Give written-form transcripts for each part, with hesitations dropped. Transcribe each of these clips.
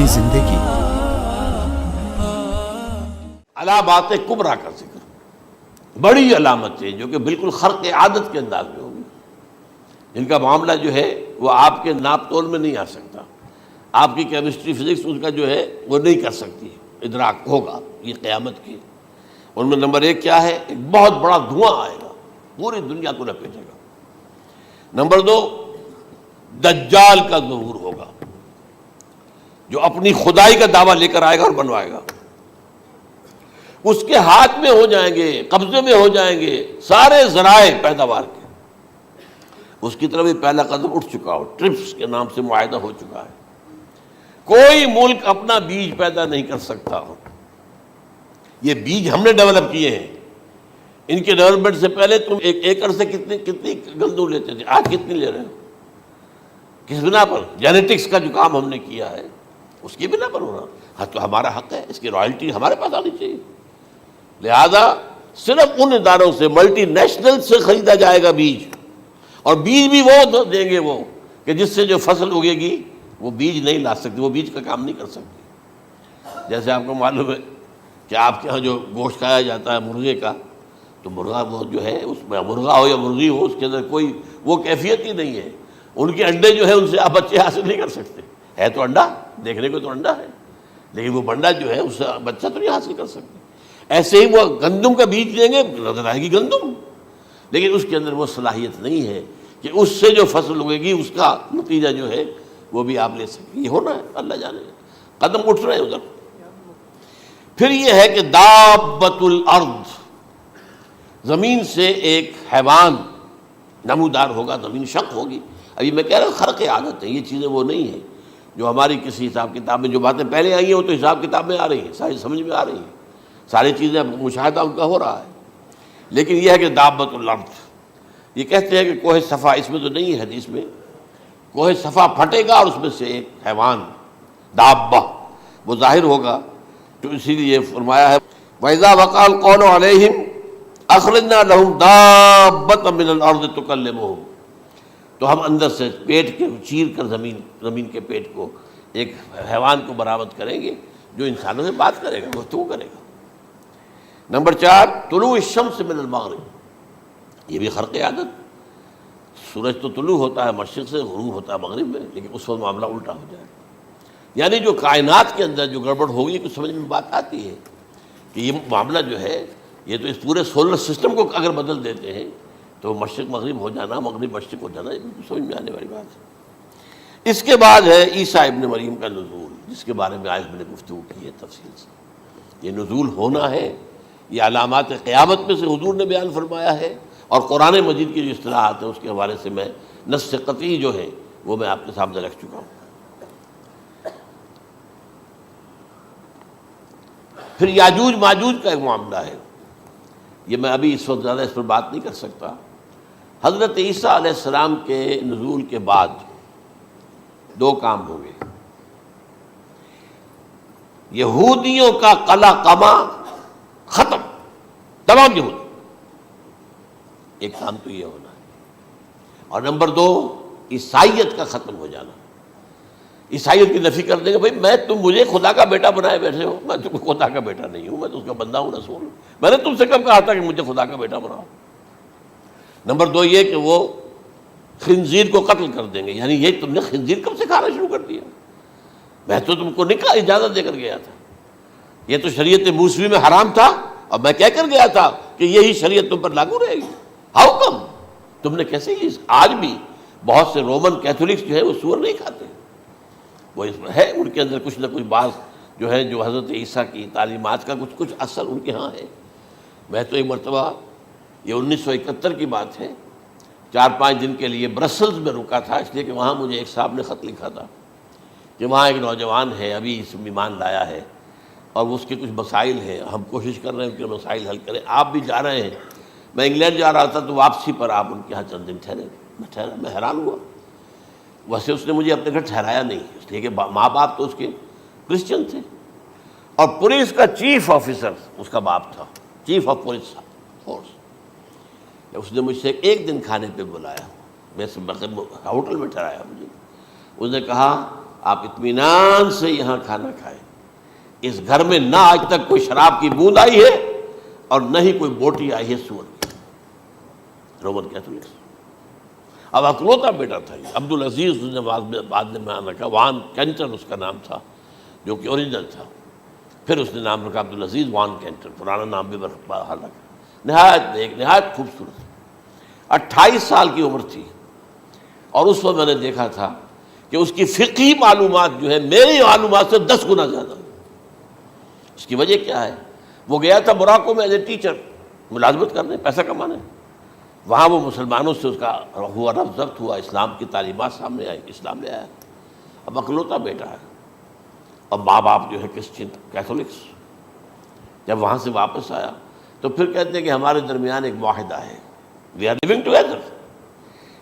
نئی زندگی۔ علامات کبریٰ کا ذکر، بڑی علامتیں جو کہ بالکل خرق عادت کے انداز میں ہوگی، جن کا معاملہ جو ہے وہ آپ کے ناپ تول میں نہیں آ سکتا، آپ کی کیمسٹری فزکس اس کا جو ہے وہ نہیں کر سکتی، ادراک ہوگا یہ قیامت کی۔ ان میں نمبر ایک کیا ہے؟ ایک بہت بڑا دھواں آئے گا، پوری دنیا کو لپیٹے گا۔ نمبر دو، دجال کا ظہور ہوگا، جو اپنی خدائی کا دعویٰ لے کر آئے گا اور بنوائے گا۔ اس کے ہاتھ میں ہو جائیں گے، قبضے میں ہو جائیں گے سارے ذرائع پیداوار کے۔ اس کی طرف بھی پہلا قدم اٹھ چکا ہو، ٹرپس کے نام سے معاہدہ ہو چکا ہے۔ کوئی ملک اپنا بیج پیدا نہیں کر سکتا ہو، یہ بیج ہم نے ڈیولپ کیے ہیں۔ ان کے ڈیولپمنٹ سے پہلے تم ایک ایکڑ سے کتنی گندم لیتے تھے، آج کتنی لے رہے ہو؟ کس بنا پر؟ جینیٹکس کا جو کام ہم نے کیا ہے اس کی بنا پر ہو رہا۔ ہاں تو ہمارا حق ہے، اس کی رائلٹی ہمارے پاس آنی چاہیے۔ لہذا صرف ان اداروں سے، ملٹی نیشنل سے خریدا جائے گا بیج، اور بیج بھی وہ دیں گے وہ کہ جس سے جو فصل اگے گی وہ بیج نہیں لا سکتی، وہ بیج کا کام نہیں کر سکتی۔ جیسے آپ کو معلوم ہے کہ آپ کے ہاں جو گوشت کھایا جاتا ہے مرغے کا، تو مرغا وہ جو ہے اس میں، مرغا ہو یا مرغی ہو، اس کے اندر کوئی وہ کیفیت ہی نہیں ہے۔ ان کے انڈے جو ہے ان سے آپ بچے حاصل نہیں کر سکتے، ہے تو انڈا، دیکھنے کو تو انڈا ہے، لیکن وہ بنڈا جو ہے اس سے بچہ تو نہیں حاصل کر سکتے۔ ایسے ہی وہ گندم کا بیج دیں گے، نظر آئے گی گندم، لیکن اس کے اندر وہ صلاحیت نہیں ہے کہ اس سے جو فصل اگے گی اس کا نتیجہ جو ہے وہ بھی آپ لے سکیں۔ یہ ہونا ہے، اللہ جانے، قدم اٹھ رہے ہیں ادھر۔ پھر یہ ہے کہ دابۃ الارض، زمین سے ایک حیوان نمودار ہوگا، زمین شق ہوگی۔ ابھی میں کہہ رہا ہوں خرق عادت ہے، یہ چیزیں وہ نہیں ہیں جو ہماری کسی حساب کتاب میں جو باتیں پہلے آئی ہیں وہ تو حساب کتاب میں آ رہی ہیں، ساری سمجھ میں آ رہی ہیں، ساری چیزیں مشاہدہ ان کا ہو رہا ہے۔ لیکن یہ ہے کہ دابۃ الارض، یہ کہتے ہیں کہ کوہ صفا، اس میں تو نہیں ہے حدیث میں، کوہ صفا پھٹے گا اور اس میں سے ایک حیوان دابہ وہ ظاہر ہوگا، تو اسی لیے فرمایا ہے وَإِذَا وَقَعَ الْقَوْلُ عَلَيْهِمْ أَخْرَجْنَا لَهُمْ دَابَّةً مِّنَ الْأَرْضِ تُكَلِّمُهُمْ، تو ہم اندر سے پیٹ کے چیر کر زمین کے پیٹ کو ایک حیوان کو برآمد کریں گے جو انسانوں سے بات کرے گا، گفتگو کرے گا۔ نمبر 4، طلوع الشمس من المغرب، یہ بھی خرق عادت۔ سورج تو طلوع ہوتا ہے مشرق سے، غروب ہوتا ہے مغرب میں، لیکن اس وقت معاملہ الٹا ہو جائے، یعنی جو کائنات کے اندر جو گڑبڑ ہوگی کچھ سمجھ میں بات آتی ہے کہ یہ معاملہ جو ہے یہ تو اس پورے سولر سسٹم کو اگر بدل دیتے ہیں تو مشرق مغرب ہو جانا، مغرب مشرق ہو جانا، یہ بالکل سمجھ میں آنے والی بات ہے۔ اس کے بعد ہے عیسیٰ ابن مریم کا نزول، جس کے بارے میں آج میں نے گفتگو کی ہے تفصیل سے۔ یہ نزول ہونا ہے، یہ علامات قیامت میں سے حضور نے بیان فرمایا ہے، اور قرآن مجید کی جو اصطلاحات ہیں اس کے حوالے سے میں نص قطعی جو ہے وہ میں آپ کے سامنے رکھ چکا ہوں۔ پھر یاجوج ماجوج کا ایک معاملہ ہے، یہ میں ابھی اس وقت زیادہ اس پر بات نہیں کر سکتا۔ حضرت عیسیٰ علیہ السلام کے نزول کے بعد دو کام ہوں گے، یہودیوں کا قلع قمع ختم، تمام یہود، ایک کام تو یہ ہونا ہے، اور نمبر 2 عیسائیت کا ختم ہو جانا۔ عیسائیت کی نفی کر دیں گے، بھائی میں تم مجھے خدا کا بیٹا بنائے بیٹھے ہو، میں تم خدا کا بیٹا نہیں ہوں، میں تو اس کا بندہ ہوں، رسول ہوں، میں نے تم سے کب کہا تھا کہ مجھے خدا کا بیٹا بناؤ۔ نمبر 2 یہ کہ وہ خنزیر کو قتل کر دیں گے، یعنی یہ تم نے خنزیر کب سے کھانا شروع کر دیا؟ میں تو تم کو نکاح اجازت دے کر گیا تھا، یہ تو شریعت موسوی میں حرام تھا، اور میں کہہ کر گیا تھا کہ یہی شریعت تم پر لاگو رہے گی، ہاؤ کم تم نے کیسے یہ؟ آج بھی بہت سے رومن کیتھولکس جو ہے وہ سور نہیں کھاتے، وہ اس میں ہے ان کے اندر کچھ نہ کچھ بعض جو ہے جو حضرت عیسیٰ کی تعلیمات کا کچھ اثر ان کے ہاں ہے۔ میں تو ایک مرتبہ، یہ 1971 کی بات ہے، 4-5 دن کے لیے برسلز میں رکا تھا، اس لیے کہ وہاں مجھے ایک صاحب نے خط لکھا تھا کہ وہاں ایک نوجوان ہے، ابھی اس ایمان لایا ہے، اور اس کے کچھ مسائل ہیں، ہم کوشش کر رہے ہیں کہ مسائل حل کریں، آپ بھی جا رہے ہیں۔ میں انگلینڈ جا رہا تھا تو واپسی پر آپ ان کے یہاں چند دن ٹھہرے، میں حیران ہوا۔ ویسے اس نے مجھے اپنے گھر ٹھہرایا نہیں، اس لیے کہ ماں باپ تو اس کے کرسچن تھے، اور پولیس کا چیف آفیسر اس کا باپ تھا، چیف آف پولیس فورس۔ اس نے مجھ سے ایک دن کھانے پہ بلایا، میں ہوٹل میں ٹھہرایا مجھے، اس نے کہا آپ اطمینان سے یہاں کھانا کھائیں. اس گھر میں نہ آج تک کوئی شراب کی بوند آئی ہے اور نہ ہی کوئی بوٹی آئی ہے سور کی. Roman Catholics. اب اکلوتا بیٹا تھا یہ عبدالعزیز، نے بعد میں نام رکھا، وان کینٹر اس کا نام تھا جو کہ اوریجنل تھا. پھر اس نے نام رکھا عبدالعزیز وان کینٹر، پرانا نام بھی باہر رکھا. نہایت ایک نہایت خوبصورت. 28 سال کی عمر تھی اور اس وقت میں نے دیکھا تھا کہ اس کی فقہی معلومات جو ہے میری معلومات سے 10 گنا زیادہ. اس کی وجہ کیا ہے؟ وہ گیا تھا موراکو میں ایز اے ٹیچر ملازمت کرنے، پیسہ کمانے. وہاں وہ مسلمانوں سے اس کا ہوا رفت ضبط ہوا، اسلام کی تعلیمات سامنے آئی، اسلام لے آیا. اب اکلوتا بیٹا ہے اور ماں باپ جو ہے کرسچن کیتھولکس. جب وہاں سے واپس آیا تو پھر کہتے ہیں کہ ہمارے درمیان ایک معاہدہ ہے، وی آر لیونگ ٹوگیدر،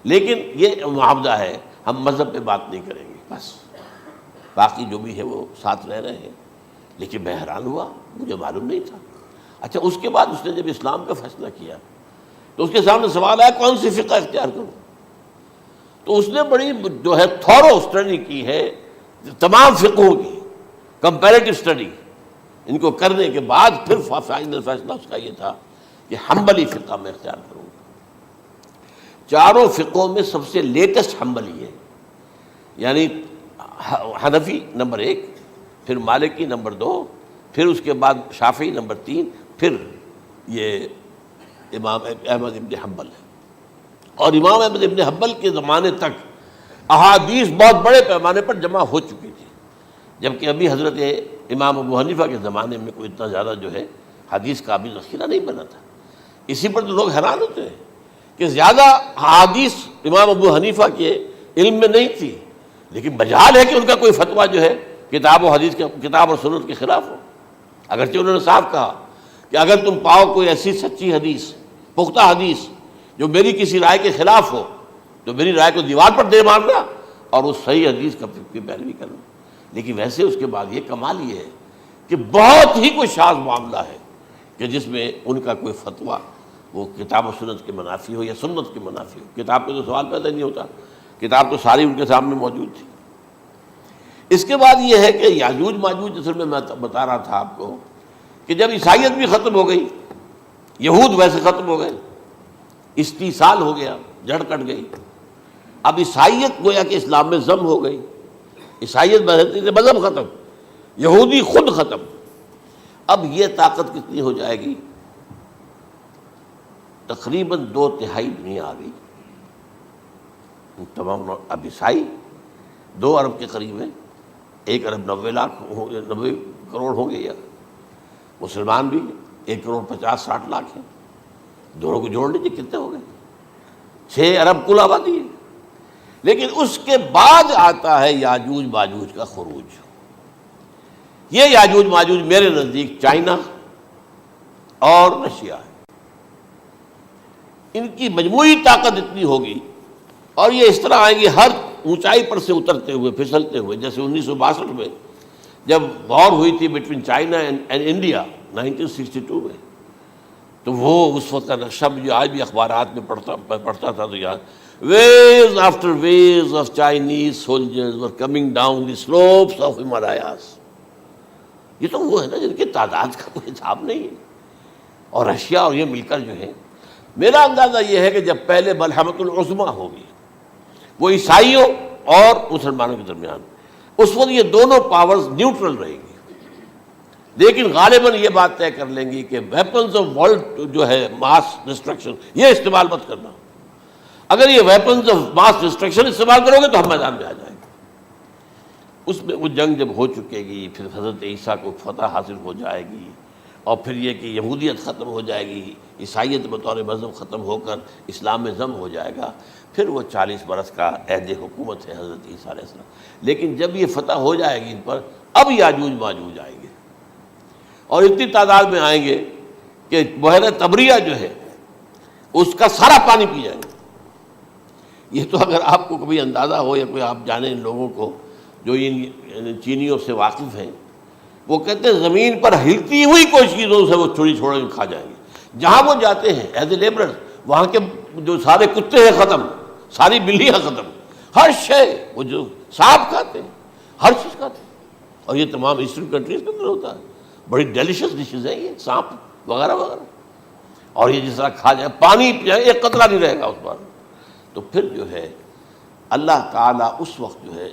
لیکن یہ معاہدہ ہے ہم مذہب پہ بات نہیں کریں گے، بس باقی جو بھی ہے وہ ساتھ رہ رہے ہیں. لیکن میں حیران ہوا، مجھے معلوم نہیں تھا. اچھا اس کے بعد اس نے جب اسلام کا فیصلہ کیا تو اس کے سامنے سوال آیا کون سی فقہ اختیار کروں. تو اس نے بڑی جو ہے تھورو اسٹڈی کی ہے تمام فقہوں کی، کمپیریٹو اسٹڈی. ان کو کرنے کے بعد پھر فائنل فیصلہ اس کا یہ تھا کہ حنبلی فقہ میں اختیار کروں. چاروں فقہوں میں سب سے لیٹسٹ حنبلی ہے، یعنی حنفی نمبر 1، پھر مالکی نمبر 2، پھر اس کے بعد شافعی نمبر 3، پھر یہ امام احمد ابن حنبل ہے. اور امام احمد ابن حنبل کے زمانے تک احادیث بہت بڑے پیمانے پر جمع ہو چکی تھی، جبکہ ابھی حضرت امام ابو حنیفہ کے زمانے میں کوئی اتنا زیادہ جو ہے حدیث کا بھی ذخیرہ نہیں بنا تھا. اسی پر تو لوگ حیران ہوتے ہیں کہ زیادہ حدیث امام ابو حنیفہ کے علم میں نہیں تھی، لیکن مجال ہے کہ ان کا کوئی فتویٰ جو ہے کتاب و حدیث کے، کتاب اور سنت کے خلاف ہو. اگرچہ انہوں نے صاف کہا کہ اگر تم پاؤ کوئی ایسی سچی حدیث، پختہ حدیث جو میری کسی رائے کے خلاف ہو تو میری رائے کو دیوار پر دے مارنا اور اس صحیح حدیث کی پیروی کرنا. لیکن ویسے اس کے بعد یہ کمال یہ ہے کہ بہت ہی کوئی شاذ معاملہ ہے کہ جس میں ان کا کوئی فتویٰ وہ کتاب و سنت کے منافی ہو یا سنت کے منافی ہو. کتاب پہ تو سوال پیدا نہیں ہوتا، کتاب تو ساری ان کے سامنے موجود تھی. اس کے بعد یہ ہے کہ یاجوج ماجوج، اصل میں بتا رہا تھا آپ کو کہ جب عیسائیت بھی ختم ہو گئی، یہود ویسے ختم ہو گئے، استیصال ہو گیا، جڑ کٹ گئی. اب عیسائیت گویا کہ اسلام میں ضم ہو گئی. عیسائیت مذہب ختم، یہودی خود ختم. اب یہ طاقت کتنی ہو جائے گی؟ تقریباً 2/3 دنیا آ گئی. تمام اب عیسائی 2 ارب کے قریب ہیں، 1 ارب 90 کروڑ ہوں گے، یا مسلمان بھی 1 کروڑ 50-60 لاکھ ہیں. دونوں کو جوڑ لیجیے کتنے ہو گئے؟ 6 ارب کل آبادی ہے. لیکن اس کے بعد آتا ہے یاجوج ماجوج کا خروج. یہ یاجوج ماجوج میرے نزدیک چائنا اور رشیا ہے. ان کی مجموعی طاقت اتنی ہوگی اور یہ اس طرح آئیں گے ہر اونچائی پر سے اترتے ہوئے، پھسلتے ہوئے. جیسے 1962 میں جب وار ہوئی تھی بٹوین چائنا اینڈ انڈیا 1962 میں، تو وہ اس وقت کا نقشہ جو آج بھی اخبارات میں پڑھتا تھا تو یاد، waves after waves of Chinese soldiers were coming down the slopes of Himalayas. یہ تو وہ ہے نا جن کی تعداد کا کوئی حساب نہیں ہے. اور رشیا اور یہ مل کر جو ہے، میرا اندازہ یہ ہے کہ جب پہلے ملحمۃ العظمیٰ ہوگی وہ عیسائیوں اور مسلمانوں کے درمیان، اس وقت یہ دونوں پاورز نیوٹرل رہیں گی. لیکن غالباً یہ بات طے کر لیں گی کہ ویپنز آف ورلڈ جو ہے ماس ڈسٹرکشن، یہ استعمال مت کرنا. اگر یہ ویپنز آف ماس ڈسٹرکشن استعمال کرو گے تو ہم میدان میں آ جائیں گے. اس میں وہ جنگ جب ہو چکے گی، پھر حضرت عیسیٰ کو فتح حاصل ہو جائے گی، اور پھر یہ کہ یہودیت ختم ہو جائے گی، عیسائیت بطور مذہب ختم ہو کر اسلام میں ضم ہو جائے گا. پھر وہ 40 برس کا عہد حکومت ہے حضرت عیسیٰ علیہ السلام. لیکن جب یہ فتح ہو جائے گی ان پر، اب یاجوج ماجوج آئیں گے اور اتنی تعداد میں آئیں گے کہ بحیرہ طبریہ جو ہے اس کا سارا پانی پی جائیں گے. یہ تو اگر آپ کو کبھی اندازہ ہو یا کوئی آپ جانیں ان لوگوں کو جو ان چینیوں سے واقف ہیں، وہ کہتے ہیں زمین پر ہلتی ہوئی کوئی چیزوں سے وہ چھوڑی چھوڑ کھا جائیں گے. جہاں وہ جاتے ہیں ایز اے لیبرر، وہاں کے جو سارے کتے ہیں ختم، ساری بلیاں ختم، ہر شے وہ جو سانپ کھاتے ہیں. ہر چیز کھاتے ہیں، اور یہ تمام ایسٹرن کنٹریز کے اندر ہوتا ہے، بڑی ڈیلیشس ڈشز ہیں یہ، سانپ وغیرہ وغیرہ، اور یہ جس طرح کھا جائے، پانی پئے ایک قطرہ نہیں رہے گا اس پر. تو پھر جو ہے اللہ تعالیٰ اس وقت جو ہے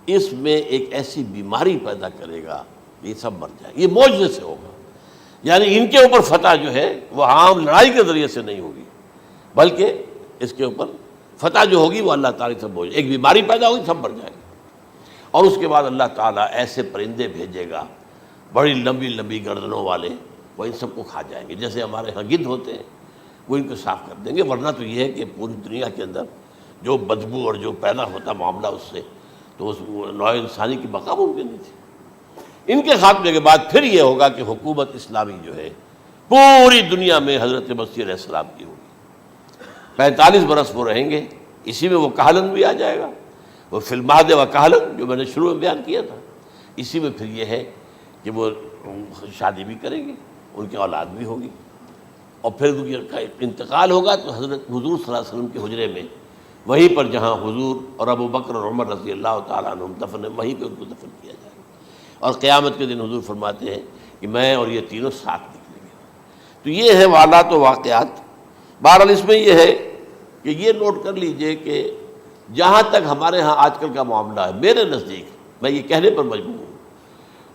اس میں ایک ایسی بیماری پیدا کرے گا، یہ سب مر جائے. یہ معجزے سے ہوگا، یعنی ان کے اوپر فتح جو ہے وہ عام لڑائی کے ذریعے سے نہیں ہوگی، بلکہ اس کے اوپر فتح جو ہوگی وہ اللہ تعالیٰ سے بوجھ، ایک بیماری پیدا ہوگی سب مر جائے گا. اور اس کے بعد اللہ تعالیٰ ایسے پرندے بھیجے گا بڑی لمبی لمبی گردنوں والے، وہ ان سب کو کھا جائیں گے. جیسے ہمارے ہاں گدھ ہوتے ہیں وہ ان کو صاف کر دیں گے. ورنہ تو یہ ہے کہ پوری دنیا کے اندر جو بدبو اور جو پیدا ہوتا معاملہ اس سے، تو اس نوع انسانی کی بقا ممکن نہیں تھی. ان کے خاتمے کے بعد پھر یہ ہوگا کہ حکومت اسلامی جو ہے پوری دنیا میں حضرت مسیح علیہ السلام کی ہوگی. 45 برس وہ رہیں گے، اسی میں وہ کہلن بھی آ جائے گا، وہ فی المہد و کہلن جو میں نے شروع میں بیان کیا تھا. اسی میں پھر یہ ہے کہ وہ شادی بھی کریں گے، ان کی اولاد بھی ہوگی، اور پھر ان کا انتقال ہوگا تو حضرت حضور صلی اللہ علیہ وسلم کے حجرے میں، وہیں پر جہاں حضور اور ابو بکر اور عمر رضی اللہ تعالیٰ عنہم دفن ہیں، وہیں پہ ان کو دفن کیا جائے گا. اور قیامت کے دن حضور فرماتے ہیں کہ میں اور یہ تینوں ساتھ نکلیں گے. تو یہ ہے حالات و واقعات. بہرحال اس میں یہ ہے کہ یہ نوٹ کر لیجئے کہ جہاں تک ہمارے ہاں آج کل کا معاملہ ہے، میرے نزدیک میں یہ کہنے پر مجبور ہوں،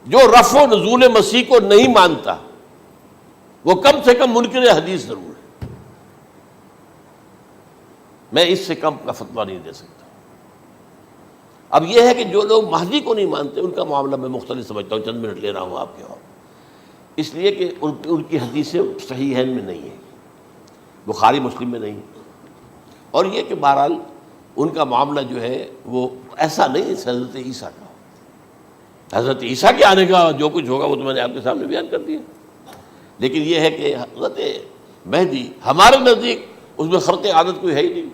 جو رفع و نزول مسیح کو نہیں مانتا وہ کم سے کم منکر حدیث ضرور ہے. میں اس سے کم کا فتویٰ نہیں دے سکتا. اب یہ ہے کہ جو لوگ مہدی کو نہیں مانتے ان کا معاملہ میں مختلف سمجھتا ہوں. چند منٹ لے رہا ہوں آپ کے اور اس لیے کہ ان کی حدیثیں صحیحین میں نہیں ہیں، بخاری مسلم میں نہیں، اور یہ کہ بہرحال ان کا معاملہ جو ہے وہ ایسا نہیں ہے حضرت عیسیٰ کا. حضرت عیسیٰ کے آنے کا جو کچھ ہوگا وہ تو میں نے آپ کے سامنے بیان کر دیا. لیکن یہ ہے کہ حضرت مہدی ہمارے نزدیک اس میں خرق عادت کوئی ہے ہی نہیں.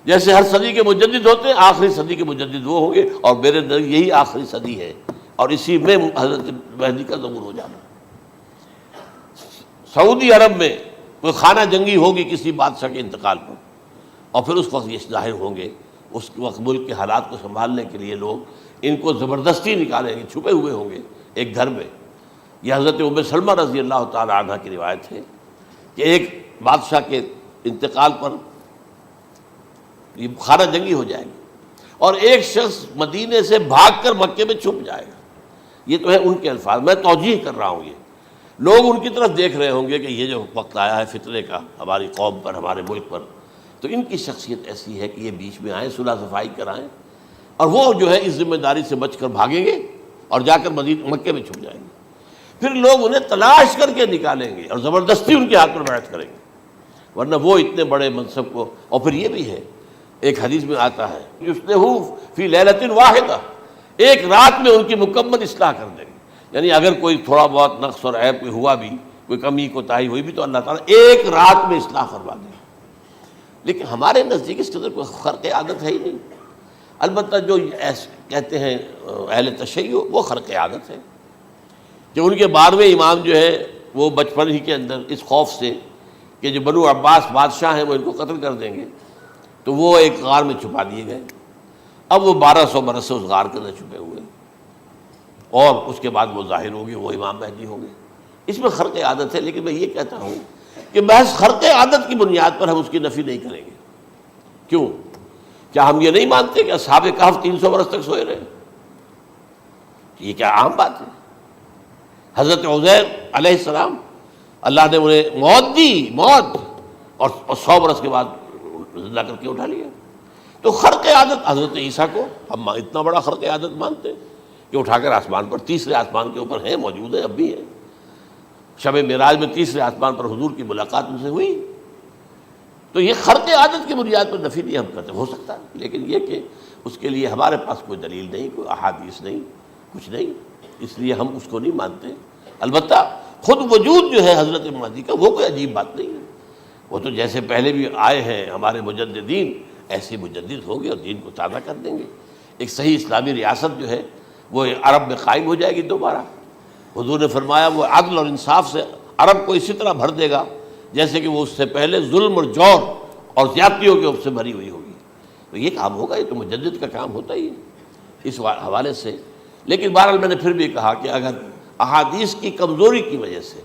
جیسے ہر صدی کے مجدد ہوتے ہیں، آخری صدی کے مجدد وہ ہوں گے، اور میرے نزدیک یہی آخری صدی ہے، اور اسی میں حضرت مہدی کا ظہور ہو جانا. سعودی عرب میں کوئی خانہ جنگی ہوگی کسی بادشاہ کے انتقال پر، اور پھر اس وقت یہ ظاہر ہوں گے. اس وقت ملک کے حالات کو سنبھالنے کے لیے لوگ ان کو زبردستی نکالیں گے، چھپے ہوئے ہوں گے ایک گھر میں. یہ حضرت ام سلمہ رضی اللہ تعالی عنہ کی روایت ہے کہ ایک بادشاہ کے انتقال پر یہ خانہ جنگی ہو جائے گی، اور ایک شخص مدینے سے بھاگ کر مکے میں چھپ جائے گا. یہ تو ہے ان کے الفاظ، میں توجیہ کر رہا ہوں. یہ لوگ ان کی طرف دیکھ رہے ہوں گے کہ یہ جو وقت آیا ہے فتنے کا ہماری قوم پر، ہمارے ملک پر، تو ان کی شخصیت ایسی ہے کہ یہ بیچ میں آئیں، صلح صفائی کرائیں، اور وہ جو ہے اس ذمہ داری سے بچ کر بھاگیں گے اور جا کر مکے میں چھپ جائیں گے. پھر لوگ انہیں تلاش کر کے نکالیں گے اور زبردستی ان کے ہاتھ پر بیعت کریں گے، ورنہ وہ اتنے بڑے منصب کو. اور پھر یہ بھی ہے، ایک حدیث میں آتا ہے یصلحو فی لیلۃ واحدہ، ایک رات میں ان کی مکمل اصلاح کر دیں گے. یعنی اگر کوئی تھوڑا بہت نقص اور عیب کوئی ہوا بھی، کوئی کمی کوتاہی ہوئی بھی، تو اللہ تعالیٰ ایک رات میں اصلاح کروا دیں. لیکن ہمارے نزدیک اس کے اندر کوئی خرق عادت ہے ہی نہیں. البتہ جو کہتے ہیں اہل تشیع، وہ خرق عادت ہے کہ ان کے 12ویں امام جو ہے وہ بچپن ہی کے اندر اس خوف سے کہ جو بنو عباس بادشاہ ہیں وہ ان کو قتل کر دیں گے، تو وہ ایک غار میں چھپا دیے گئے. اب وہ 1200 برس سے اس غار کے اندر چھپے ہوئے، اور اس کے بعد وہ ظاہر ہوگی، وہ امام مہدی ہوں گے. اس میں خرق عادت ہے. لیکن میں یہ کہتا ہوں کہ محض خرق عادت کی بنیاد پر ہم اس کی نفی نہیں کریں گے. کیوں؟ کیا ہم یہ نہیں مانتے کہ اصحاب کہف 300 برس تک سوئے رہے؟ یہ کیا عام بات ہے؟ حضرت عزیر علیہ السلام اللہ نے انہیں موت دی، موت، اور 100 برس کے بعد زندہ کر کے اٹھا لیا. تو خرق عادت حضرت عیسیٰ کو ہم اتنا بڑا خرق عادت مانتے ہیں کہ اٹھا کر آسمان پر، تیسرے آسمان کے اوپر ہیں، موجود ہیں، اب بھی ہیں. شب معراج میں تیسرے آسمان پر حضور کی ملاقات ان سے ہوئی. تو یہ خرق عادت کی بنیاد پر نفی نہیں ہم کرتے. ہو سکتا ہے، لیکن یہ کہ اس کے لیے ہمارے پاس کوئی دلیل نہیں، کوئی احادیث نہیں، کچھ نہیں، اس لیے ہم اس کو نہیں مانتے. البتہ خود وجود جو ہے حضرت مہدی کا وہ کوئی عجیب بات نہیں ہے. وہ تو جیسے پہلے بھی آئے ہیں ہمارے مجددین، ایسے مجدد ہوں گے اور دین کو تازہ کر دیں گے. ایک صحیح اسلامی ریاست جو ہے وہ عرب میں قائم ہو جائے گی دوبارہ. حضور نے فرمایا وہ عدل اور انصاف سے عرب کو اسی طرح بھر دے گا جیسے کہ وہ اس سے پہلے ظلم اور جور اور زیادتیوں کے سے بھری ہوئی ہوگی. تو یہ کام ہوگا، یہ تو مجدد کا کام ہوتا ہی ہے. اس حوالے سے. لیکن بہرحال میں نے پھر بھی کہا کہ اگر احادیث کی کمزوری کی وجہ سے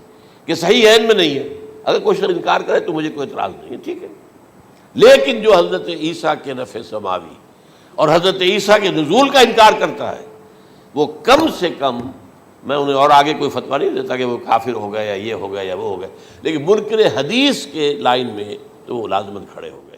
کہ صحیح عین میں نہیں ہے، اگر کوئی شخص انکار کرے تو مجھے کوئی اعتراض نہیں ہے، ٹھیک ہے. لیکن جو حضرت عیسیٰ کے رفع سماوی اور حضرت عیسیٰ کے نزول کا انکار کرتا ہے، وہ کم سے کم، میں انہیں اور آگے کوئی فتویٰ نہیں دیتا کہ وہ کافر ہو گئے یا یہ ہو گیا یا وہ ہو گیا، لیکن منکر حدیث کے لائن میں تو وہ لازماً کھڑے ہو گئے.